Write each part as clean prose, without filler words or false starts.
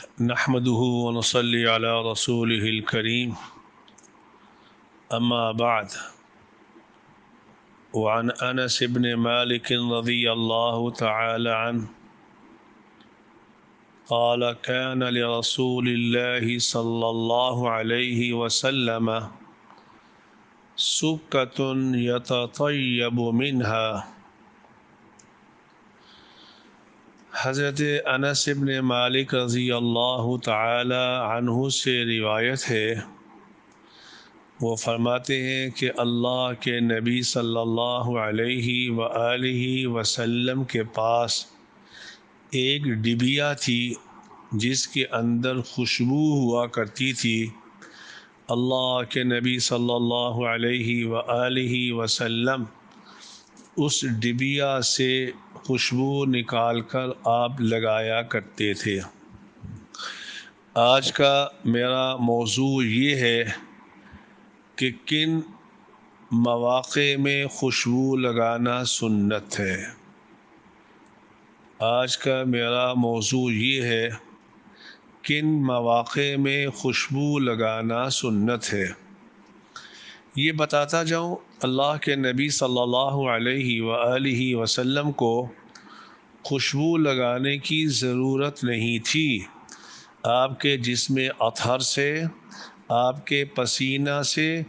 نحمده ونصلي على رسوله الكريم أما بعد. وعن أنس بن مالك رضي الله تعالى عنه قال كان لرسول الله صلى الله عليه وسلم سكة يتطيب منها. حضرت انس بن مالک رضی اللہ تعالی عنہ سے روایت ہے، وہ فرماتے ہیں کہ اللہ کے نبی صلی اللہ علیہ وآلہ وسلم کے پاس ایک ڈبیا تھی جس کے اندر خوشبو ہوا کرتی تھی۔ اللہ کے نبی صلی اللہ علیہ وآلہ وسلم اس ڈبیا سے خوشبو نکال کر آپ لگایا کرتے تھے۔ آج کا میرا موضوع یہ ہے کہ کن مواقع میں خوشبو لگانا سنت ہے۔ آج کا میرا موضوع یہ ہے کن مواقع میں خوشبو لگانا سنت ہے۔ یہ بتاتا جاؤں، اللہ کے نبی صلی اللہ علیہ وآلہ وسلم کو خوشبو لگانے کی ضرورت نہیں تھی۔ آپ کے جسم اطہر سے، آپ کے پسینہ سے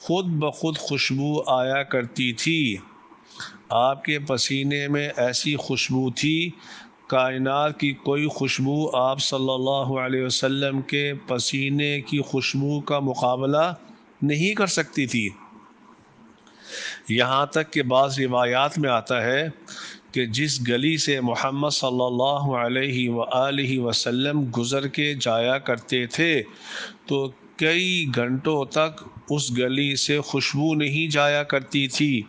خود بخود خوشبو آیا کرتی تھی۔ آپ کے پسینے میں ایسی خوشبو تھی، کائنات کی کوئی خوشبو آپ صلی اللہ علیہ وسلم کے پسینے کی خوشبو کا مقابلہ نہیں کر سکتی تھی۔ یہاں تک کہ بعض روایات میں آتا ہے کہ جس گلی سے محمد صلی اللہ علیہ وآلہ وسلم گزر کے جایا کرتے تھے تو کئی گھنٹوں تک اس گلی سے خوشبو نہیں جایا کرتی تھی۔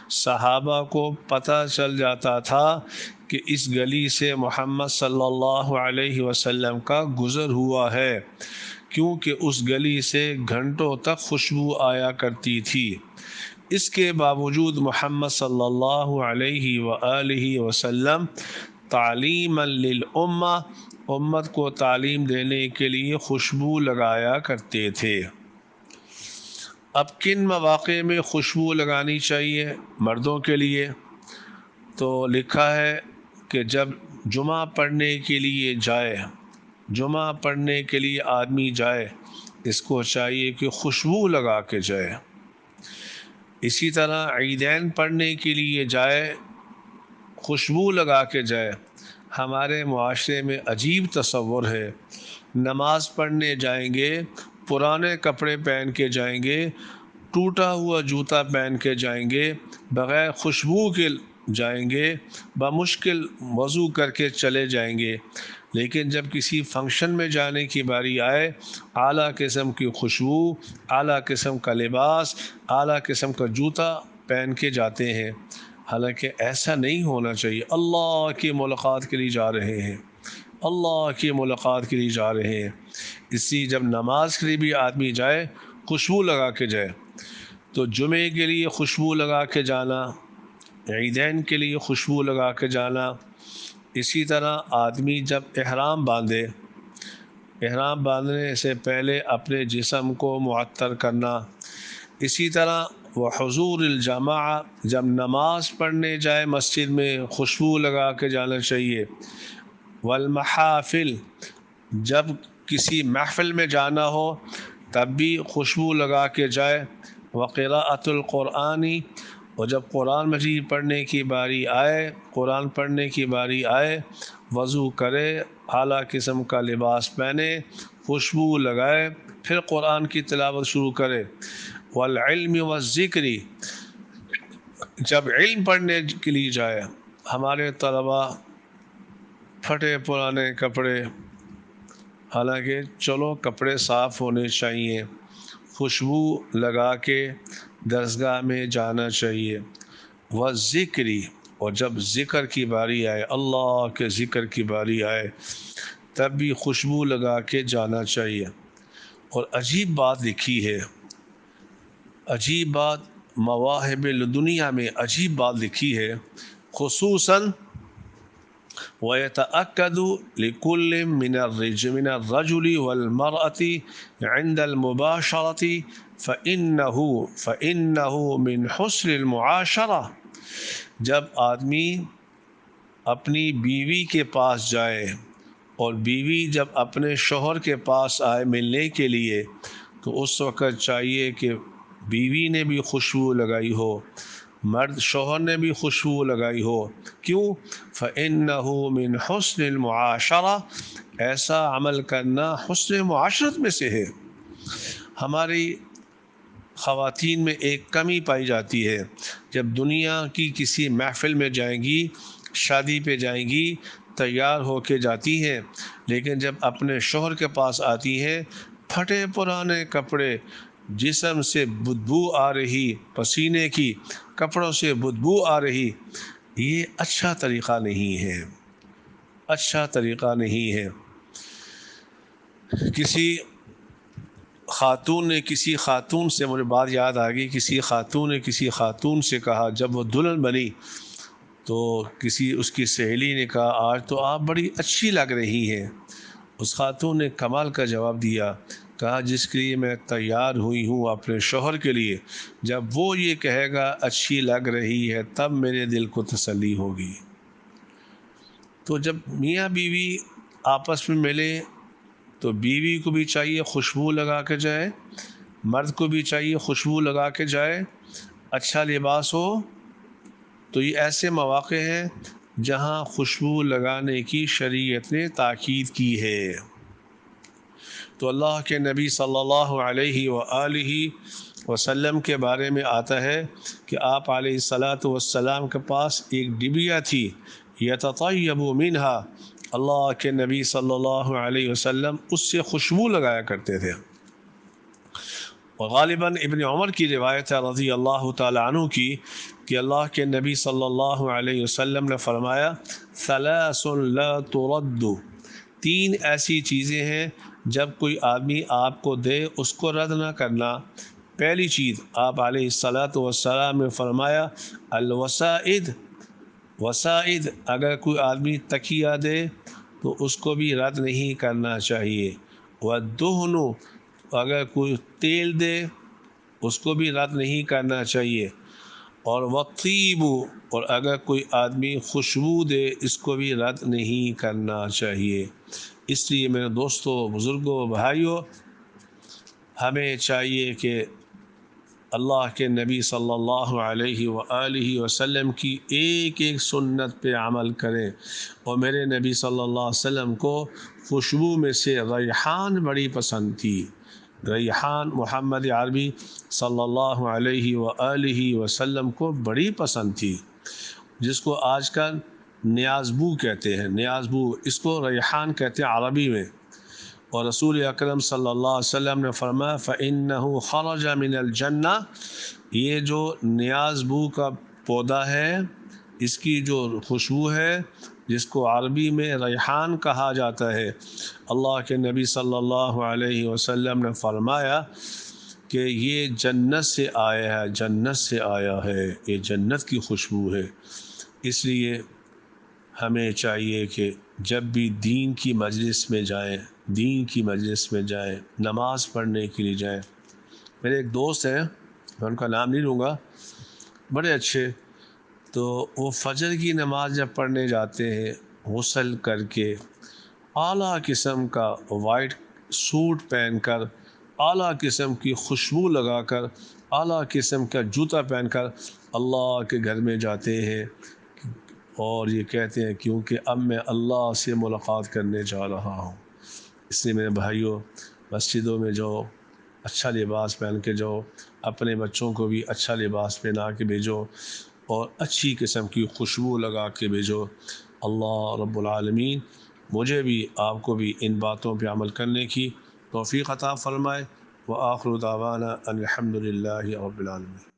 صحابہ کو پتہ چل جاتا تھا کہ اس گلی سے محمد صلی اللہ علیہ وسلم کا گزر ہوا ہے، کیونکہ اس گلی سے گھنٹوں تک خوشبو آیا کرتی تھی۔ اس کے باوجود محمد صلی اللہ علیہ وآلہ وسلم تعلیما للامہ، امت کو تعلیم دینے کے لیے خوشبو لگایا کرتے تھے۔ اب کن مواقع میں خوشبو لگانی چاہیے مردوں کے لیے؟ تو لکھا ہے کہ جب جمعہ پڑھنے کے لیے جائے، جمعہ پڑھنے کے لیے آدمی جائے، اس کو چاہیے کہ خوشبو لگا کے جائے۔ اسی طرح عیدین پڑھنے کے لیے جائے، خوشبو لگا کے جائے۔ ہمارے معاشرے میں عجیب تصور ہے، نماز پڑھنے جائیں گے، پرانے کپڑے پہن کے جائیں گے، ٹوٹا ہوا جوتا پہن کے جائیں گے، بغیر خوشبو کے جائیں گے، بمشکل وضو کر کے چلے جائیں گے، لیکن جب کسی فنکشن میں جانے کی باری آئے، اعلیٰ قسم کی خوشبو، اعلیٰ قسم کا لباس، اعلیٰ قسم کا جوتا پہن کے جاتے ہیں۔ حالانکہ ایسا نہیں ہونا چاہیے۔ اللہ کی ملاقات کے لیے جا رہے ہیں، اللہ کی ملاقات کے لیے جا رہے ہیں، اس لیے جب نماز کے لیے بھی آدمی جائے خوشبو لگا کے جائے۔ تو جمعے کے لیے خوشبو لگا کے جانا، عیدین کے لیے خوشبو لگا کے جانا۔ اسی طرح آدمی جب احرام باندھے، احرام باندھنے سے پہلے اپنے جسم کو معطر کرنا۔ اسی طرح وحضور الجماعہ، جب نماز پڑھنے جائے مسجد میں خوشبو لگا کے جانا چاہیے۔ والمحافل، جب کسی محفل میں جانا ہو تب بھی خوشبو لگا کے جائے۔ وقراءۃ القرآن، اور جب قرآن مجید پڑھنے کی باری آئے، قرآن پڑھنے کی باری آئے، وضو کرے، اعلیٰ قسم کا لباس پہنے، خوشبو لگائے، پھر قرآن کی تلاوت شروع کرے۔ والعلم والذکر، جب علم پڑھنے کے لیے جائے، ہمارے طلباء پھٹے پرانے کپڑے، حالانکہ چلو کپڑے صاف ہونے چاہیے، خوشبو لگا کے درسگاہ میں جانا چاہیے۔ والذکر، اور جب ذکر کی باری آئے، اللہ کے ذکر کی باری آئے، تب بھی خوشبو لگا کے جانا چاہیے۔ اور عجیب بات لکھی ہے، عجیب بات، مواہب لدنیا میں عجیب بات لکھی ہے، خصوصاً وَيَتَأَكَّدُ لِكُلٍّ مِّنَ الرَّجُلِ وَالْمَرْأَةِ عِنْدَ الْمُبَاشَرَةِ فَإِنَّهُ مِنْ حُسْنِ الْمُعَاشَرَةِ، جب آدمی اپنی بیوی کے پاس جائے اور بیوی جب اپنے شوہر کے پاس آئے ملنے کے لیے، تو اس وقت چاہیے کہ بیوی نے بھی خوشبو لگائی ہو، مرد شوہر نے بھی خوشبو لگائی ہو۔ کیوں؟ فَإِنَّهُ مِنْ حُسْنِ الْمُعَاشَرَةِ، ایسا عمل کرنا حسن معاشرت میں سے ہے۔ ہماری خواتین میں ایک کمی پائی جاتی ہے، جب دنیا کی کسی محفل میں جائیں گی، شادی پہ جائیں گی، تیار ہو کے جاتی ہیں، لیکن جب اپنے شوہر کے پاس آتی ہیں، پھٹے پرانے کپڑے، جسم سے بدبو آ رہی، پسینے کی، کپڑوں سے بدبو آ رہی، یہ اچھا طریقہ نہیں ہے، اچھا طریقہ نہیں ہے۔ کسی خاتون نے کسی خاتون سے، مجھے بات یاد آ گئی، کسی خاتون نے کسی خاتون سے کہا، جب وہ دلہن بنی تو اس کی سہیلی نے کہا، آج تو آپ بڑی اچھی لگ رہی ہیں۔ اس خاتون نے کمال کا جواب دیا، کہا جس کے لیے میں تیار ہوئی ہوں اپنے شوہر کے لیے، جب وہ یہ کہے گا اچھی لگ رہی ہے تب میرے دل کو تسلی ہوگی۔ تو جب میاں بیوی آپس میں ملے تو بیوی کو بھی چاہیے خوشبو لگا کے جائے، مرد کو بھی چاہیے خوشبو لگا کے جائے، اچھا لباس ہو۔ تو یہ ایسے مواقع ہیں جہاں خوشبو لگانے کی شریعت نے تاکید کی ہے۔ تو اللہ کے نبی صلی اللہ علیہ وآلہ وسلم کے بارے میں آتا ہے کہ آپ علیہ الصلاۃ والسلام کے پاس ایک ڈبیا تھی، یتطیب منہا، اللہ کے نبی صلی اللہ علیہ وسلم اس سے خوشبو لگایا کرتے تھے۔ اور غالباً ابن عمر کی روایت ہے رضی اللہ تعالی عنہ کی کہ اللہ کے نبی صلی اللہ علیہ وسلم نے فرمایا، ثلاث لا ترد، تین ایسی چیزیں ہیں جب کوئی آدمی آپ کو دے اس کو رد نہ کرنا۔ پہلی چیز آپ علیہ الصلاۃ والسلام نے فرمایا، الوسائد، وسائد، اگر کوئی آدمی تکیہ دے تو اس کو بھی رد نہیں کرنا چاہیے۔ والدہن، اگر کوئی تیل دے اس کو بھی رد نہیں کرنا چاہیے۔ اور والطیب، اور اگر کوئی آدمی خوشبو دے اس کو بھی رد نہیں کرنا چاہیے۔ اس لیے میرے دوستوں، بزرگوں، بھائیوں، ہمیں چاہیے کہ اللہ کے نبی صلی اللہ علیہ وآلہ وسلم کی ایک ایک سنت پہ عمل کریں۔ اور میرے نبی صلی اللہ علیہ وسلم کو خوشبو میں سے ریحان بڑی پسند تھی، ریحان محمد عربی صلی اللہ علیہ وآلہ وسلم کو بڑی پسند تھی، جس کو آج کل نیاز بو کہتے ہیں، نیاز بو، اس کو ریحان کہتے ہیں عربی میں۔ اور رسول اکرم صلی اللہ علیہ وسلم نے فرمایا، فَإِنَّهُ خَرَجَ مِنَ الْجَنَّةِ، یہ جو نیاز بو کا پودا ہے، اس کی جو خوشبو ہے جس کو عربی میں ریحان کہا جاتا ہے، اللہ کے نبی صلی اللہ علیہ وسلم نے فرمایا کہ یہ جنت سے آیا ہے، جنت سے آیا ہے، یہ جنت کی خوشبو ہے۔ اس لیے ہمیں چاہیے کہ جب بھی دین کی مجلس میں جائیں، دین کی مجلس میں جائیں، نماز پڑھنے کے لیے جائیں۔ میرے ایک دوست ہیں، میں ان کا نام نہیں لوں گا، بڑے اچھے، تو وہ فجر کی نماز جب پڑھنے جاتے ہیں، غسل کر کے اعلیٰ قسم کا وائٹ سوٹ پہن کر، اعلیٰ قسم کی خوشبو لگا کر، اعلیٰ قسم کا جوتا پہن کر اللہ کے گھر میں جاتے ہیں، اور یہ کہتے ہیں کیونکہ اب میں اللہ سے ملاقات کرنے جا رہا ہوں۔ اس لیے میرے بھائیوں، مسجدوں میں جاؤ، اچھا لباس پہن کے جاؤ، اپنے بچوں کو بھی اچھا لباس پہنا کے بھیجو اور اچھی قسم کی خوشبو لگا کے بھیجو۔ اللہ رب العالمین مجھے بھی آپ کو بھی ان باتوں پہ عمل کرنے کی توفیق عطا فرمائے۔ وآخر دعوانا ان الحمد للہ رب العالمین۔